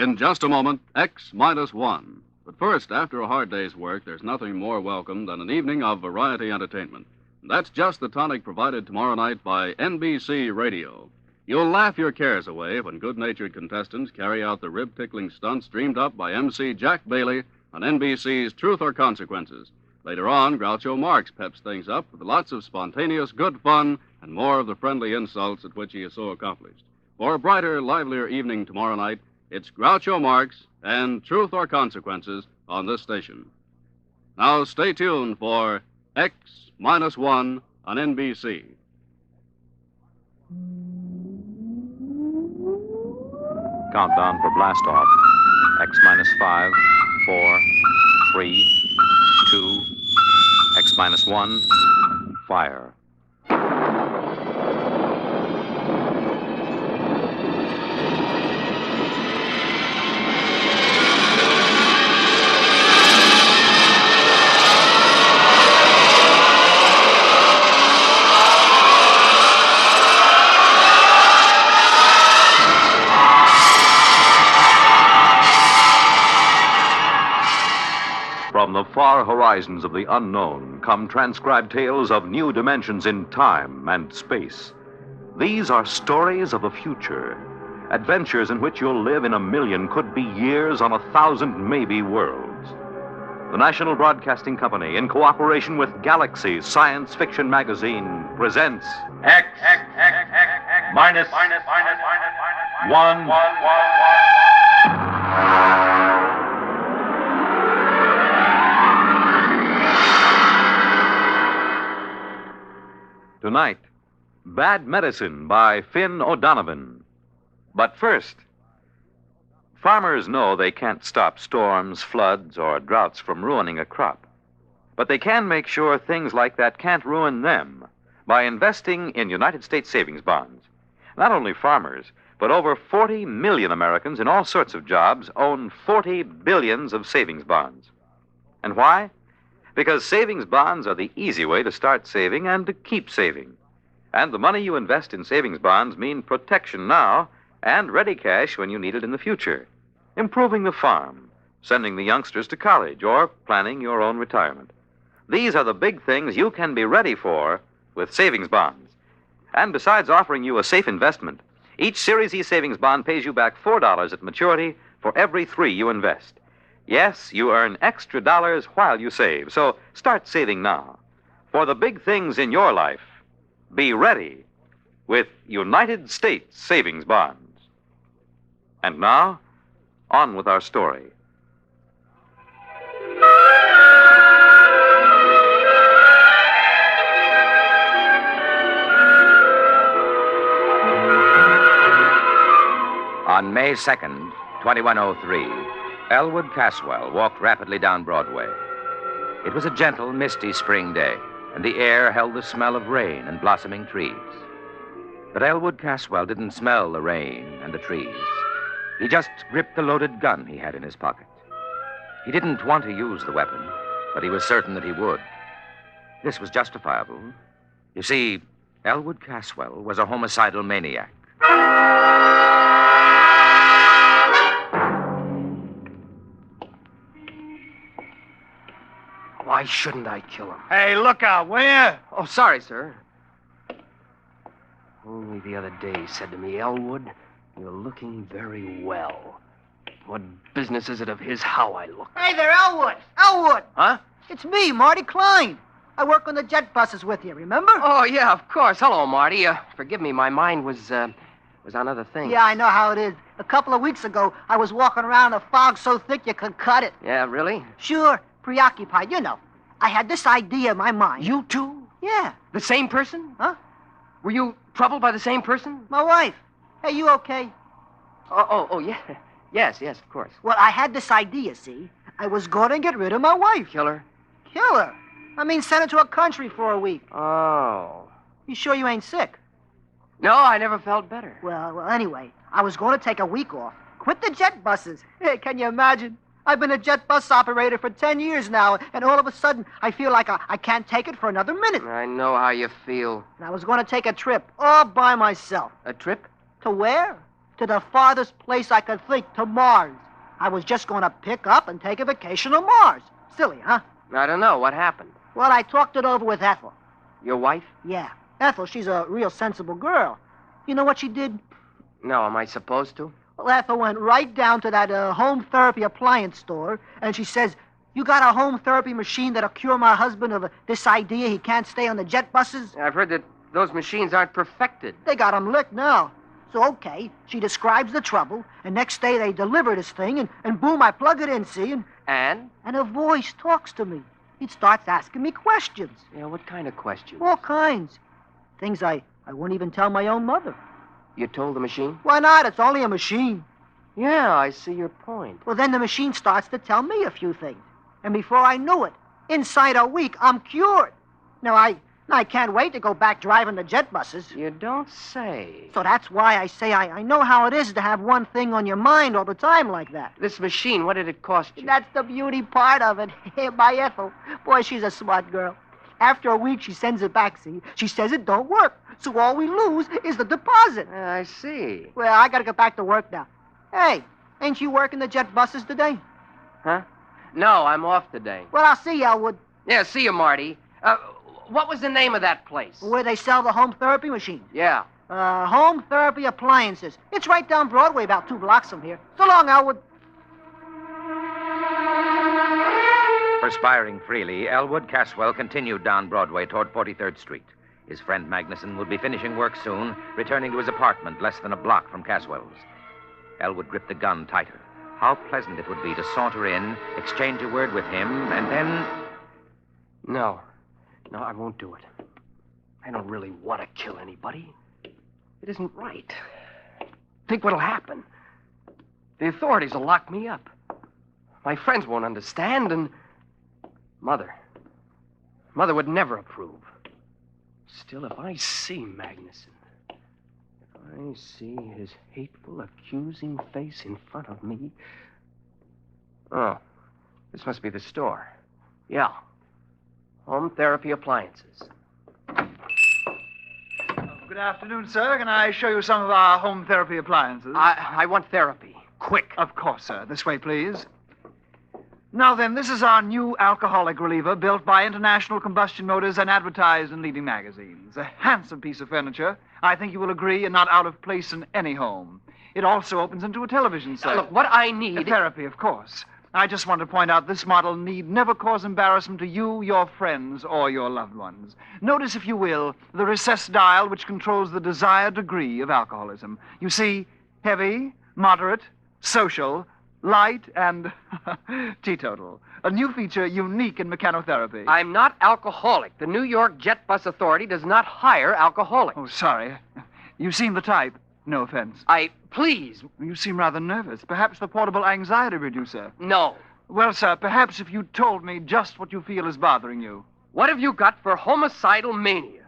In just a moment, X-1. But first, after a hard day's work, there's nothing more welcome than an evening of variety entertainment. That's just the tonic provided tomorrow night by NBC Radio. You'll laugh your cares away when good-natured contestants carry out the rib-tickling stunts dreamed up by MC Jack Bailey on NBC's Truth or Consequences. Later on, Groucho Marx peps things up with lots of spontaneous good fun and more of the friendly insults at which he is so accomplished. For a brighter, livelier evening tomorrow night, it's Groucho Marx and Truth or Consequences on this station. Now stay tuned for X-1 on NBC. Countdown for blast off. X-5, 4, 3, 2, X-1, fire. From the far horizons of the unknown come transcribed tales of new dimensions in time and space. These are stories of the future, adventures in which you'll live in a million, could be years, on 1,000 maybe worlds. The National Broadcasting Company, in cooperation with Galaxy Science Fiction Magazine, presents X minus one. Tonight, Bad Medicine by Finn O'Donovan. But first, farmers know they can't stop storms, floods, or droughts from ruining a crop. But they can make sure things like that can't ruin them by investing in United States savings bonds. Not only farmers, but over 40 million Americans in all sorts of jobs own 40 billions of savings bonds. And why? Because savings bonds are the easy way to start saving and to keep saving. And the money you invest in savings bonds mean protection now and ready cash when you need it in the future. Improving the farm, sending the youngsters to college, or planning your own retirement. These are the big things you can be ready for with savings bonds. And besides offering you a safe investment, each Series E savings bond pays you back $4 at maturity for every 3 you invest. Yes, you earn extra dollars while you save, so start saving now. For the big things in your life, be ready with United States savings bonds. And now, on with our story. On May 2nd, 2103, Elwood Caswell walked rapidly down Broadway. It was a gentle, misty spring day, and the air held the smell of rain and blossoming trees. But Elwood Caswell didn't smell the rain and the trees. He just gripped the loaded gun he had in his pocket. He didn't want to use the weapon, but he was certain that he would. This was justifiable. You see, Elwood Caswell was a homicidal maniac. Why shouldn't I kill him? Hey, look out, will you? Oh, sorry, sir. Only the other day he said to me, Elwood, you're looking very well. What business is it of his how I look? Hey there, Elwood. Elwood. Huh? It's me, Marty Klein. I work on the jet buses with you, remember? Oh, yeah, of course. Hello, Marty. Forgive me, my mind was on other things. Yeah, I know how it is. A couple of weeks ago, I was walking around in a fog so thick you could cut it. Yeah, really? Sure, preoccupied, you know. I had this idea in my mind. You too? Yeah. The same person? Huh? Were you troubled by the same person? My wife. Hey, you okay? Oh, yeah. Yes, of course. Well, I had this idea, see? I was going to get rid of my wife. Kill her? Kill her? I mean, send her to a country for a week. Oh. You sure you ain't sick? No, I never felt better. Well, anyway, I was going to take a week off. Quit the jet buses. Hey, can you imagine? I've been a jet bus operator for 10 years now, and all of a sudden, I feel like I can't take it for another minute. I know how you feel. And I was going to take a trip all by myself. A trip? To where? to the farthest place I could think, to Mars. I was just going to pick up and take a vacation on Mars. Silly, huh? I don't know. What happened? Well, I talked it over with Ethel. Your wife? Yeah. Ethel, she's a real sensible girl. You know what she did? No, am I supposed to? Well, Ethel went right down to that home therapy appliance store, and she says, "You got a home therapy machine that'll cure my husband of this idea he can't stay on the jet buses?" I've heard that those machines aren't perfected. They got him licked now. So, okay, she describes the trouble, and next day they deliver this thing, and boom, I plug it in, see, And? and a voice talks to me. It starts asking me questions. Yeah, what kind of questions? All kinds. Things I wouldn't even tell my own mother. You told the machine? Why not? It's only a machine. Yeah, I see your point. Well, then the machine starts to tell me a few things. And before I knew it, inside a week, I'm cured. Now, I can't wait to go back driving the jet buses. You don't say. So that's why I say I know how it is to have one thing on your mind all the time like that. This machine, what did it cost you? That's the beauty part of it. My Ethel. Boy, she's a smart girl. After a week, she sends it back, see? She says it don't work. So all we lose is the deposit. I see. Well, I gotta get back to work now. Hey, ain't you working the jet buses today? Huh? No, I'm off today. Well, I'll see you, Elwood. Yeah, see you, Marty. What was the name of that place? Where they sell the home therapy machines. Yeah. Home therapy appliances. It's right down Broadway, about 2 blocks from here. So long, Elwood. Perspiring freely, Elwood Caswell continued down Broadway toward 43rd Street. His friend Magnuson would be finishing work soon, returning to his apartment less than a block from Caswell's. Elwood gripped the gun tighter. How pleasant it would be to saunter in, exchange a word with him, and then... No, I won't do it. I don't really want to kill anybody. It isn't right. Think what'll happen. The authorities will lock me up. My friends won't understand, and... Mother would never approve. Still, if I see Magnuson, if I see his hateful, accusing face in front of me... Oh, this must be the store. Yeah. Home therapy appliances. Good afternoon, sir. Can I show you some of our home therapy appliances? I want therapy. Quick. Of course, sir. This way, please. Now then, this is our new alcoholic reliever built by International Combustion Motors and advertised in leading magazines. A handsome piece of furniture. I think you will agree, and not out of place in any home. It also opens into a television set. Look, what I need... Therapy, of course. I just want to point out this model need never cause embarrassment to you, your friends, or your loved ones. Notice, if you will, the recessed dial which controls the desired degree of alcoholism. You see, heavy, moderate, social, light, and teetotal. A new feature unique in mechanotherapy. I'm not alcoholic. The New York Jet Bus Authority does not hire alcoholics. Oh, sorry. You seem the type. No offense. Please. You seem rather nervous. Perhaps the portable anxiety reducer. No. Well, sir, perhaps if you told me just what you feel is bothering you. What have you got for homicidal mania?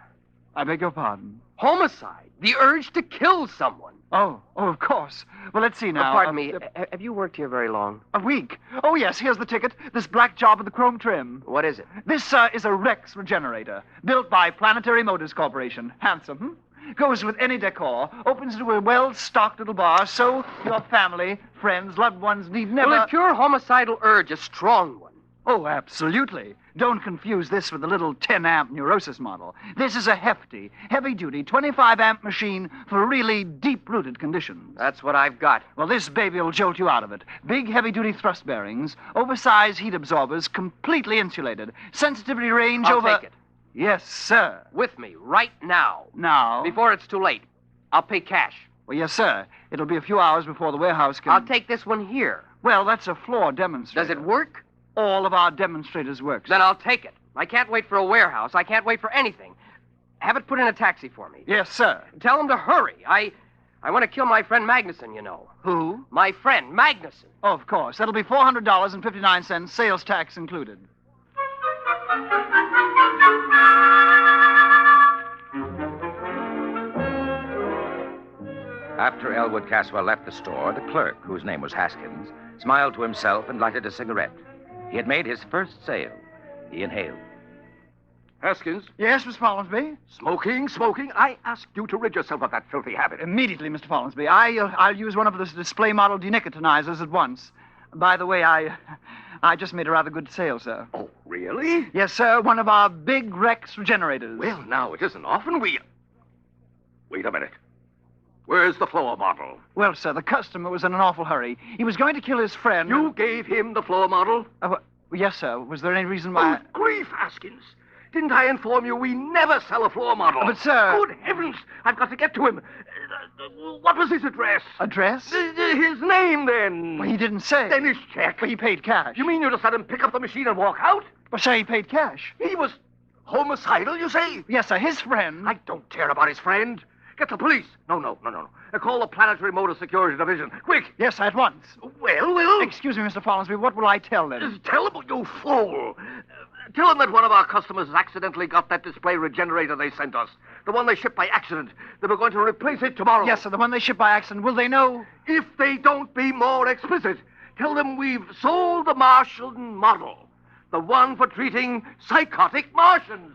I beg your pardon. Homicide? The urge to kill someone. Oh, of course. Well, let's see now. Pardon me. Have you worked here very long? A week. Oh, yes, here's the ticket. This black job with the chrome trim. What is it? This, is a Rex regenerator, built by Planetary Motors Corporation. Handsome, Goes with any decor, opens into a well-stocked little bar, so your family, friends, loved ones need never... Will it cure homicidal urge, a strong one? Oh, absolutely. Don't confuse this with the little 10-amp neurosis model. This is a hefty, heavy-duty 25-amp machine for really deep-rooted conditions. That's what I've got. Well, this baby will jolt you out of it. Big, heavy-duty thrust bearings, oversized heat absorbers, completely insulated, sensitivity range I'll over... take it. Yes, sir. With me, right now. Now? Before it's too late. I'll pay cash. Well, yes, sir. It'll be a few hours before the warehouse can... I'll take this one here. Well, that's a floor demonstrator. Does it work? All of our demonstrators work, sir. Then I'll take it. I can't wait for a warehouse. I can't wait for anything. Have it put in a taxi for me. Yes, sir. Tell him to hurry. I want to kill my friend Magnuson, you know. Who? My friend, Magnuson. Oh, of course. That'll be $400.59, sales tax included. After Elwood Caswell left the store, the clerk, whose name was Haskins, smiled to himself and lighted a cigarette. He had made his first sale. He inhaled. Haskins? Yes, Mr. Follansby? Smoking. I asked you to rid yourself of that filthy habit. Immediately, Mr. Follansby. I'll use one of those display model denicotinizers at once. By the way, I just made a rather good sale, sir. Oh, really? Yes, sir. One of our big Rex regenerators. Well, now, it isn't often we... Wait a minute. Where's the floor model? Well, sir, the customer was in an awful hurry. He was going to kill his friend. You gave him the floor model? Yes, sir. Was there any reason why... Oh, grief, Haskins. Didn't I inform you we never sell a floor model? But, sir... Good heavens, I've got to get to him. What was his address? Address? His name, then. Well, he didn't say. Then his check. Well, he paid cash. You mean you just let him pick up the machine and walk out? Well, sir, he paid cash. He was homicidal, you say? Yes, sir. His friend... I don't care about his friend. Get the police. No. Call the Planetary Motor Security Division. Quick. Yes, sir, at once. Well... Excuse me, Mr. Follansby. What will I tell them? Just tell them, you fool. Tell them that one of our customers has accidentally got that display regenerator they sent us. The one they shipped by accident. They were going to replace it tomorrow. Yes, sir, the one they shipped by accident. Will they know? If they don't be more explicit, tell them we've sold the Martian model. The one for treating psychotic Martians.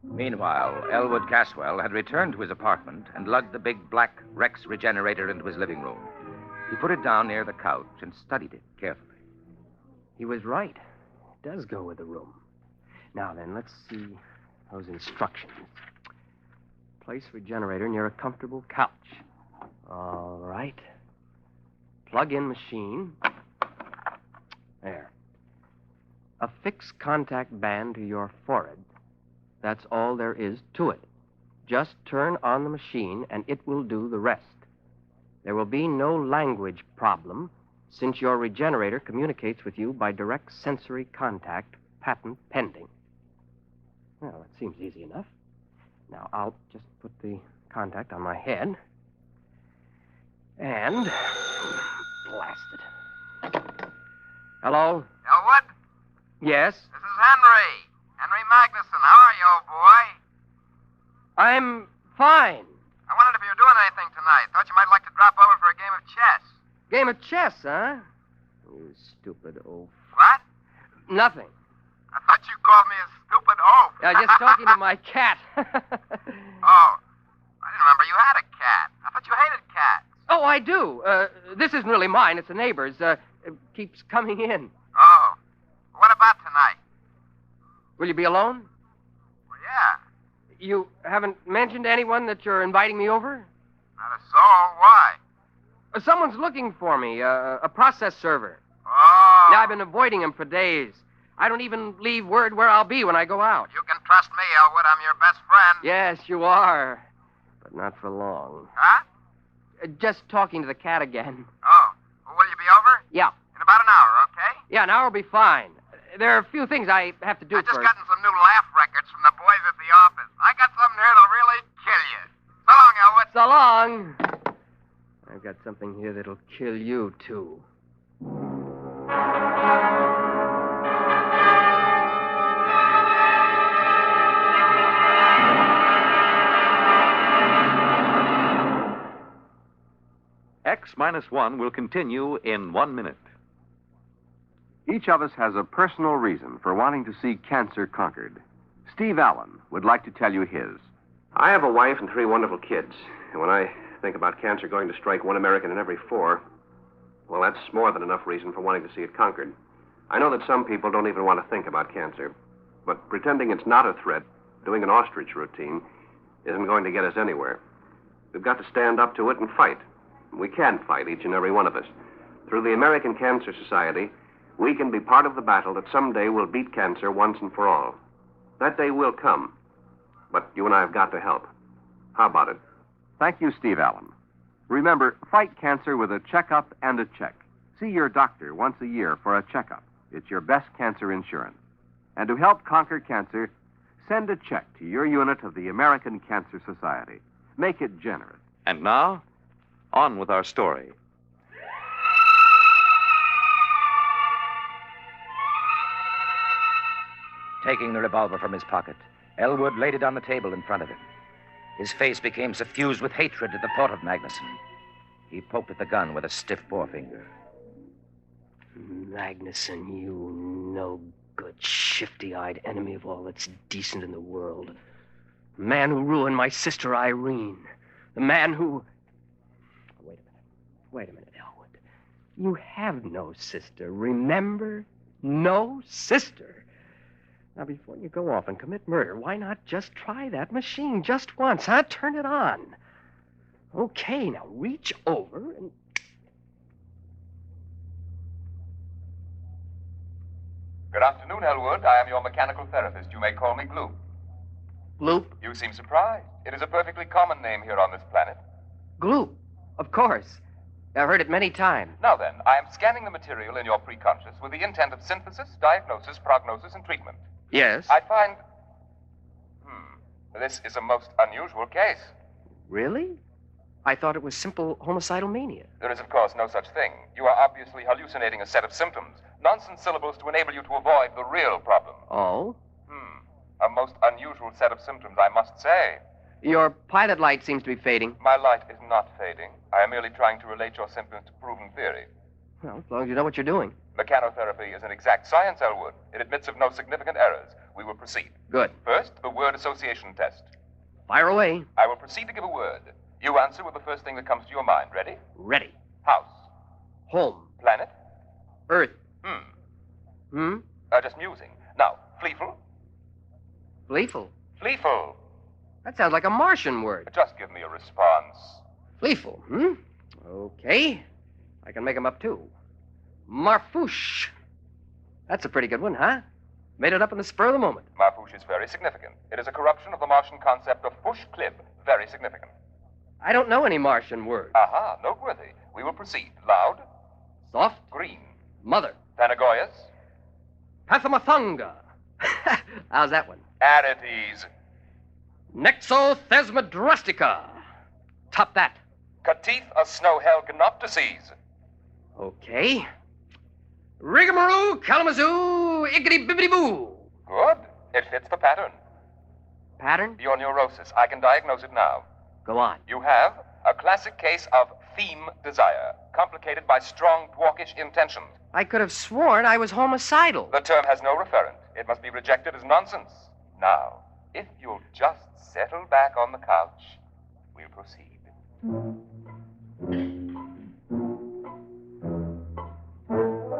Meanwhile, Elwood Caswell had returned to his apartment and lugged the big black Rex regenerator into his living room. He put it down near the couch and studied it carefully. He was right. It does go with the room. Now then, let's see those instructions. Place regenerator near a comfortable couch. All right. Plug in machine. There. Affix contact band to your forehead. That's all there is to it. Just turn on the machine and it will do the rest. There will be no language problem since your regenerator communicates with you by direct sensory contact, patent pending. Well, that seems easy enough. Now, I'll just put the contact on my head. And... blast it. Hello? Elwood? Yes? This is Henry. Henry Magnuson. How are you, old boy? I'm fine. I wondered if you were doing anything tonight. Thought you might like to drop over for a game of chess. Game of chess, huh? You stupid oaf. What? Nothing. I thought you called me a stupid oaf. Just talking to my cat. Oh. I didn't remember you had a cat. I thought you hated cats. Oh, I do. This isn't really mine. It's a neighbor's. It keeps coming in. Oh. What about tonight? Will you be alone? Well, yeah. You haven't mentioned to anyone that you're inviting me over? Not a soul. Why? Someone's looking for me, a process server. Oh. Now, I've been avoiding him for days. I don't even leave word where I'll be when I go out. You can trust me, Elwood. I'm your best friend. Yes, you are. But not for long. Huh? Just talking to the cat again. Oh. Well, will you be over? Yeah. In about an hour, okay? Yeah, an hour will be fine. There are a few things I have to do I just first. gotten some new laugh records from the boys at the office. I got something here that'll really kill you. So long, Elwood. So long. I've got something here that'll kill you, too. X-1 will continue in 1 minute. Each of us has a personal reason for wanting to see cancer conquered. Steve Allen would like to tell you his. I have a wife and 3 wonderful kids. And when I think about cancer going to strike 1 American in every 4, well, that's more than enough reason for wanting to see it conquered. I know that some people don't even want to think about cancer. But pretending it's not a threat, doing an ostrich routine, isn't going to get us anywhere. We've got to stand up to it and fight. We can fight, each and every one of us. Through the American Cancer Society, we can be part of the battle that someday will beat cancer once and for all. That day will come. But you and I have got to help. How about it? Thank you, Steve Allen. Remember, fight cancer with a checkup and a check. See your doctor once a year for a checkup. It's your best cancer insurance. And to help conquer cancer, send a check to your unit of the American Cancer Society. Make it generous. And now, on with our story. Taking the revolver from his pocket, Elwood laid it on the table in front of him. His face became suffused with hatred at the thought of Magnuson. He poked at the gun with a stiff forefinger. Magnuson, you no-good, shifty-eyed enemy of all that's decent in the world. The man who ruined my sister Irene. The man who... Wait a minute, Elwood. You have no sister, remember? No sister. Now, before you go off and commit murder, why not just try that machine just once, huh? Turn it on. Okay, now reach over and... Good afternoon, Elwood. I am your mechanical therapist. You may call me Gloop. Gloop? You seem surprised. It is a perfectly common name here on this planet. Gloop, of course. I've heard it many times. Now then, I am scanning the material in your preconscious with the intent of synthesis, diagnosis, prognosis, and treatment. Yes? I find... This is a most unusual case. Really? I thought it was simple homicidal mania. There is, of course, no such thing. You are obviously hallucinating a set of symptoms, nonsense syllables to enable you to avoid the real problem. Oh? A most unusual set of symptoms, I must say. Your pilot light seems to be fading. My light is not fading. I am merely trying to relate your symptoms to proven theory. Well, as long as you know what you're doing. Mechanotherapy is an exact science, Elwood. It admits of no significant errors. We will proceed. Good. First, the word association test. Fire away. I will proceed to give a word. You answer with the first thing that comes to your mind. Ready? Ready. House. Home. Planet. Earth. Just musing. Now, Fleeful. Fleeful? Fleeful. That sounds like a Martian word. Just give me a response. Fleeful, Okay. I can make them up, too. Marfouche. That's a pretty good one, huh? Made it up in the spur of the moment. Marfouche is very significant. It is a corruption of the Martian concept of push clip. Very significant. I don't know any Martian words. Aha, noteworthy. We will proceed. Loud. Soft. Green. Mother. Panagoyas. Pathamathunga. How's that one? Arides. Nexothesmodrustica. Top that. Catith a snow-hell gnoptices. Okay. Rigamaroo, Kalamazoo, Iggity-bibbity-boo. Good. It fits the pattern. Pattern? Your neurosis. I can diagnose it now. Go on. You have a classic case of theme desire, complicated by strong dwarkish intentions. I could have sworn I was homicidal. The term has no referent. It must be rejected as nonsense. Now, if you'll just settle back on the couch, we'll proceed.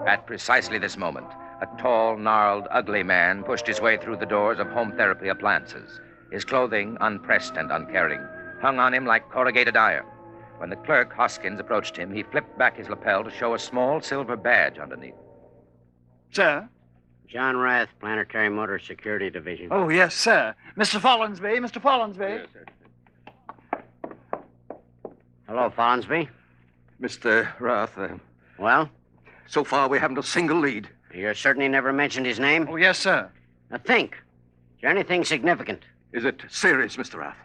At precisely this moment, a tall, gnarled, ugly man pushed his way through the doors of home therapy appliances. His clothing, unpressed and uncaring, hung on him like corrugated iron. When the clerk, Hoskins, approached him, he flipped back his lapel to show a small silver badge underneath. Sir? John Rath, Planetary Motor Security Division. Oh, yes, sir. Mr. Follinsby, Mr. Follinsby. Yes, sir. Hello, Follinsby. Mr. Rath, Well? so far we haven't a single lead. You're certain he never mentioned his name? Oh, yes, sir. Now think. Is there anything significant? Is it serious, Mr. Rath?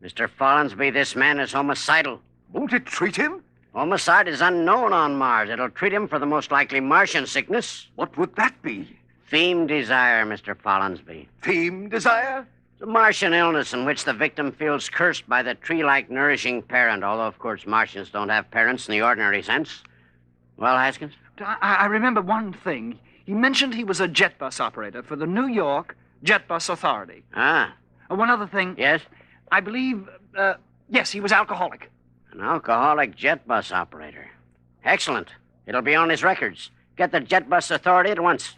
Mr. Follinsby, this man is homicidal. Won't it treat him? Homicide is unknown on Mars. It'll treat him for the most likely Martian sickness. What would that be? Theme desire, Mr. Follinsby. Theme desire? It's a Martian illness in which the victim feels cursed by the tree-like nourishing parent, although, of course, Martians don't have parents in the ordinary sense. Well, Haskins? I remember one thing. He mentioned he was a jet bus operator for the New York Jet Bus Authority. Ah. One other thing. Yes? I believe, yes, he was alcoholic. An alcoholic jet bus operator. Excellent. It'll be on his records. Get the Jet Bus Authority at once.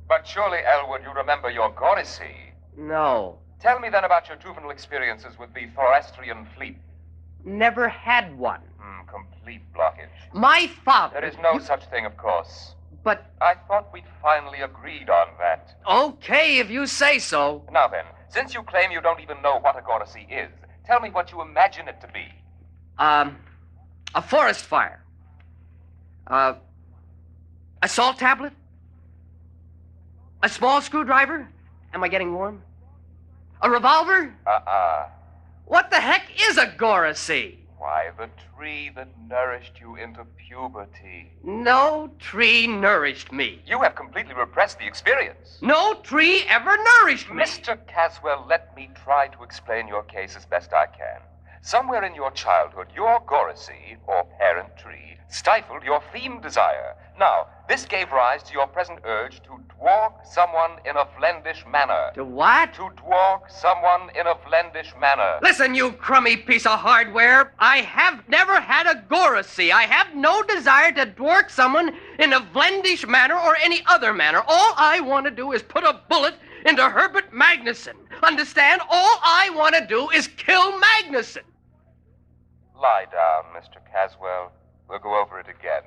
But surely, Elwood, you remember your Gorisy. No. Tell me then about your juvenile experiences with the Thorastrian fleet. Never had one. Complete blockage. My father... There is no such thing, of course. But... I thought we'd finally agreed on that. Okay, if you say so. Now then, since you claim you don't even know what a Gorisy is, tell me what you imagine it to be. A forest fire. A salt tablet? A small screwdriver? Am I getting warm? A revolver? What the heck is a Gorisy? Why, the tree that nourished you into puberty. No tree nourished me. You have completely repressed the experience. No tree ever nourished me. Mr. Caswell, let me try to explain your case as best I can. Somewhere in your childhood, your gorisy, or parent tree, stifled your theme desire. Now, this gave rise to your present urge to dwark someone in a Flendish manner. To what? To dwark someone in a Flendish manner. Listen, you crummy piece of hardware. I have never had a gorisy. I have no desire to dwark someone in a Flendish manner or any other manner. All I want to do is put a bullet into Herbert Magnuson. Understand? All I want to do is kill Magnuson. Lie down, Mr. Caswell. We'll go over it again.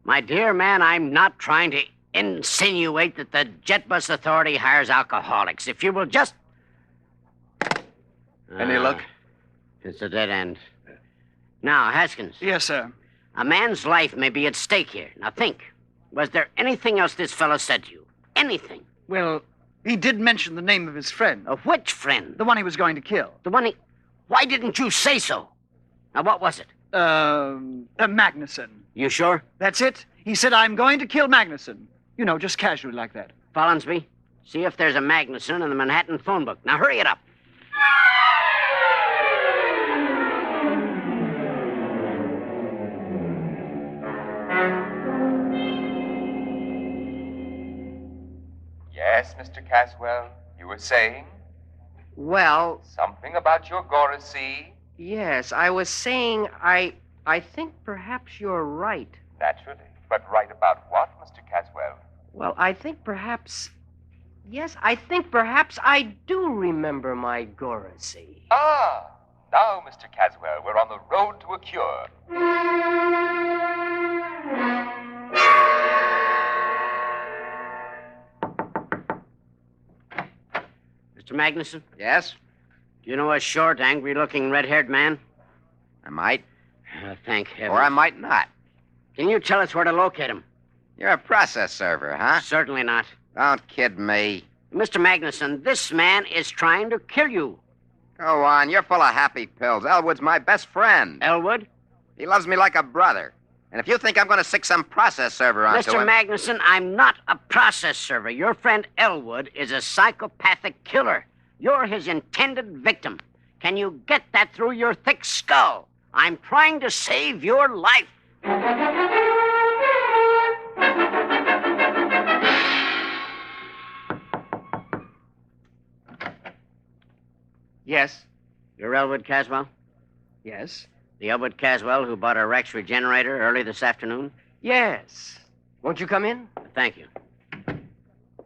My dear man, I'm not trying to insinuate that the Jet Bus Authority hires alcoholics. If you will just... Any luck? It's a dead end. Now, Haskins. Yes, sir. A man's life may be at stake here. Now, think. Was there anything else this fellow said to you? Anything? Well, he did mention the name of his friend. Of which friend? The one he was going to kill. The one he... Why didn't you say so? Now, what was it? Magnuson. You sure? That's it. He said, I'm going to kill Magnuson. You know, just casually like that. Follinsby, see if there's a Magnuson in the Manhattan phone book. Now, hurry it up. Yes, Mr. Caswell, you were saying? Well, Something about your gorisy? yes, I was saying I think perhaps you're right. Naturally. But right about what, Mr. Caswell? Well, I think perhaps... Yes, I think perhaps I do remember my gorisy. Ah, now, Mr. Caswell, we're on the road to a cure. Mr. Magnuson? Yes? Do you know a short, angry-looking, red-haired man? I might. Thank heaven. Or I might not. Can you tell us where to locate him? You're a process server, huh? Certainly not. Don't kid me. Mr. Magnuson, this man is trying to kill you. Go on, you're full of happy pills. Elwood's my best friend. Elwood? He loves me like a brother. And if you think I'm going to stick some process server onto Mr. him... Magnuson, I'm not a process server. Your friend Elwood is a psychopathic killer. You're his intended victim. Can you get that through your thick skull? I'm trying to save your life. Yes. You're Elwood Caswell? Yes. The Elwood Caswell who bought a Rex regenerator early this afternoon? Yes. Won't you come in? Thank you.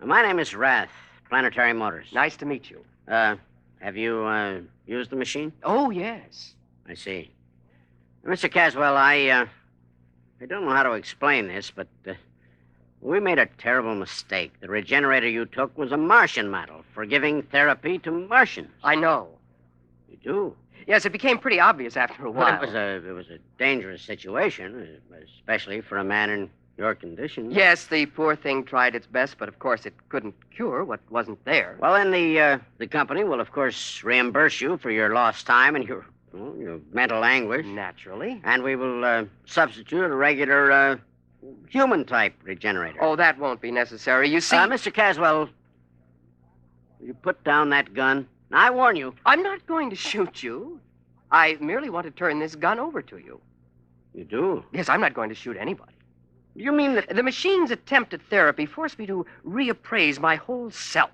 My name is Rath, Planetary Motors. Nice to meet you. Have you, used the machine? Oh, yes. I see. Mr. Caswell, I don't know how to explain this, but we made a terrible mistake. The regenerator you took was a Martian model for giving therapy to Martians. I know. You do? Yes, it became pretty obvious after a while. Well, it was a dangerous situation, especially for a man in your condition. Yes, the poor thing tried its best, but of course it couldn't cure what wasn't there. Well, then the company will, of course, reimburse you for your lost time and your mental anguish. Naturally. And we will substitute a regular human-type regenerator. Oh, that won't be necessary. You see... Mr. Caswell, will you put down that gun? Now, I warn you. I'm not going to shoot you. I merely want to turn this gun over to you. You do? Yes, I'm not going to shoot anybody. You mean that... The machine's attempt at therapy forced me to reappraise my whole self.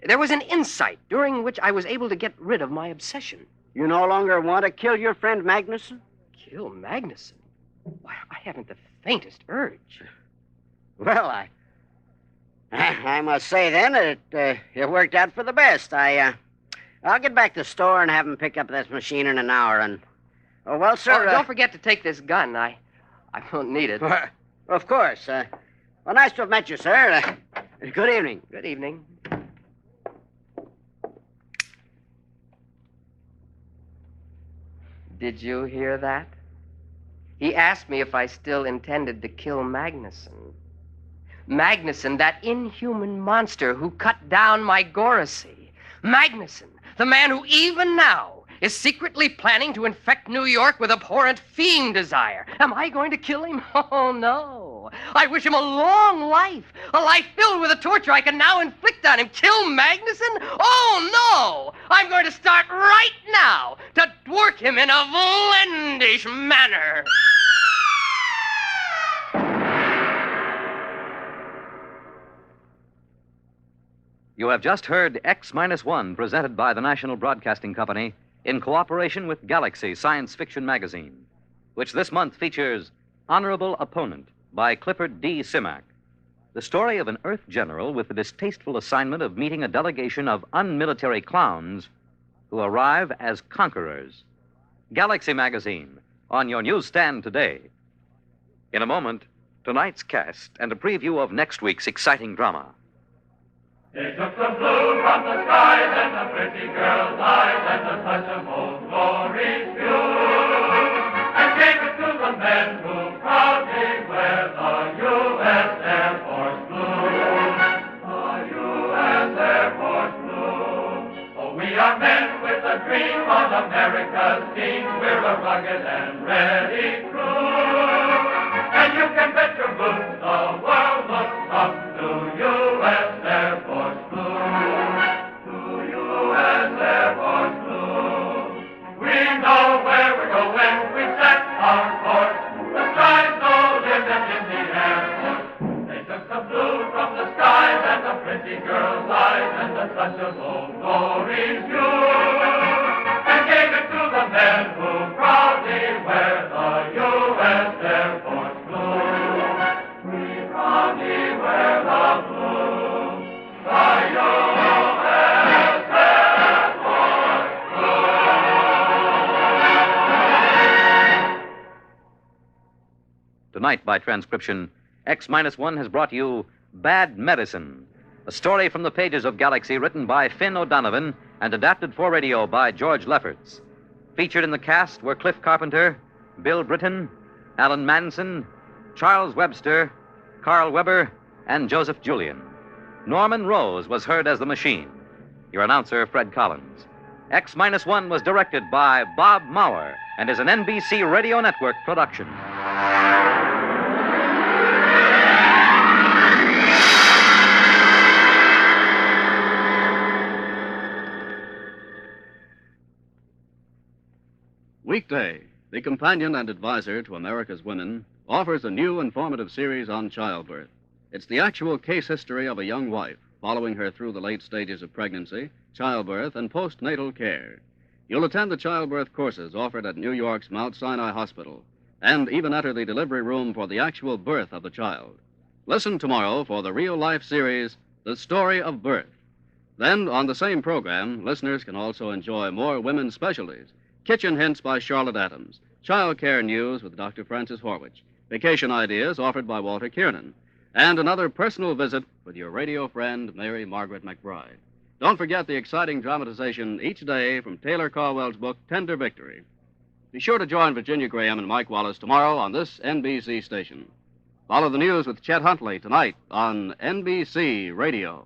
There was an insight during which I was able to get rid of my obsession. You no longer want to kill your friend Magnuson? Kill Magnuson? Why, I haven't the faintest urge. Well, I must say, then, that it worked out for the best. I'll get back to the store and have him pick up this machine in an hour, and... Oh, well, sir... don't forget to take this gun. I won't need it. Of course. Well, nice to have met you, sir. Good evening. Good evening. Did you hear that? He asked me if I still intended to kill Magnuson. Magnuson, that inhuman monster who cut down my Goracy. Magnuson, the man who even now is secretly planning to infect New York with abhorrent fiend desire. Am I going to kill him? Oh, no. I wish him a long life, a life filled with the torture I can now inflict on him. Kill Magnuson? Oh, no. I'm going to start right now to work him in a vlendish manner. You have just heard X-1, presented by the National Broadcasting Company in cooperation with Galaxy Science Fiction Magazine, which this month features Honorable Opponent by Clifford D. Simak, the story of an Earth general with the distasteful assignment of meeting a delegation of unmilitary clowns who arrive as conquerors. Galaxy Magazine, on your newsstand today. In a moment, tonight's cast and a preview of next week's exciting drama. They took the blue from the skies and the pretty girl's eyes and the touch of old glory's view, and gave it to the men who proudly wear the U.S. Air Force blue. The U.S. Air Force blue. Oh, we are men with a dream on America's team. We're a rugged and ready crew, and you can bet your boots the world looks up to U.S. Air Force. Girl's eyes and the touch of old glory's view, and gave it to the men who proudly wear the U.S. Air Force blue. We proudly wear the blue, the U.S. Air Force blue. Tonight, by transcription, X-1 has brought you Bad Medicine, a story from the pages of Galaxy written by Finn O'Donovan and adapted for radio by George Lefferts. Featured in the cast were Cliff Carpenter, Bill Britton, Alan Manson, Charles Webster, Carl Weber, and Joseph Julian. Norman Rose was heard as the machine. Your announcer, Fred Collins. X-1 was directed by Bob Maurer and is an NBC Radio Network production. Weekday, the companion and advisor to America's women, offers a new informative series on childbirth. It's the actual case history of a young wife, following her through the late stages of pregnancy, childbirth, and postnatal care. You'll attend the childbirth courses offered at New York's Mount Sinai Hospital, and even enter the delivery room for the actual birth of the child. Listen tomorrow for the real-life series, The Story of Birth. Then, on the same program, listeners can also enjoy more women's specialties. Kitchen Hints by Charlotte Adams, Child Care News with Dr. Francis Horwich, Vacation Ideas offered by Walter Kiernan, and another personal visit with your radio friend, Mary Margaret McBride. Don't forget the exciting dramatization each day from Taylor Caldwell's book, Tender Victory. Be sure to join Virginia Graham and Mike Wallace tomorrow on this NBC station. Follow the news with Chet Huntley tonight on NBC Radio.